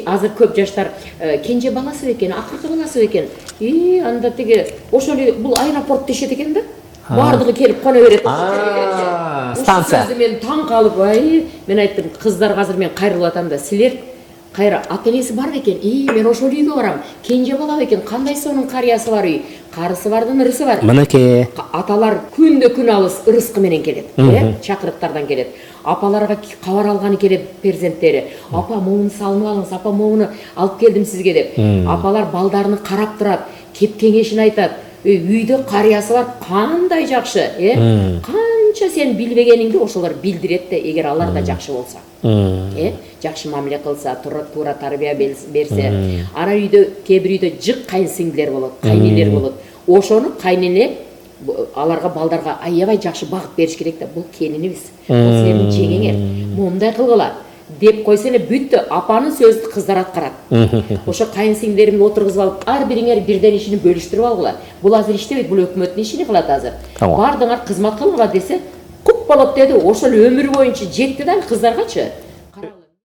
азыр көп жаштар кенже баласы экен, акыркы баласы экен. Анда тиги ошол бул аэропорт дешет экен да. Бардыгы келип кона берет. Станция. Мен таң калып, мен айттым, кыздар азыр мен кайрылып атам да, силер кайра ата-энеси бар экен. Мен ошол үйгө барам. Кенже бала экен, кандай сонун карыясы бар үй. Карысы бардын ырысы бар. Мынакей. Аталар күндө күн алыс ырыскы менен келет, чакырыктардан келет. Апаларга кабар алганы келет перзенттери. Апа, моуну салынып алыңыз, апа, моуну алып келдим сизге деп. Апалар балдарыны карап турат, кеп кеңешин айтат. Үйдө карыясы бар, кандай жакшы, канча сен билбегениңди ошолор билдирет да, эгер алар да жакшы болсо. Жакшы мамиле кылса, туура тарбия берсе. Ана үйдө, кээ бир үйдө жык кайынсиңдилер болот, кайнелер болот. Ошону кайнене аларга балдарга аябай жакшы багыт бериш керек да. Бул келинибиз, бул сенин жеңеңер, момундай кылгыла деп койсо эле бүттү. Апанын сөзүн кыздар аткарат. Ошо кайынсиңдеримди отургузуп алып, ар бириңер бирден ишини бөлүштүрүп алгыла. Бул азыр иштебейт, бул өкмөттүн ишини кылат азыр. Бардыңар кызмат кылгыла десе, куп болот деди. Ошол өмүр боюнча жетти да кыздаргачы.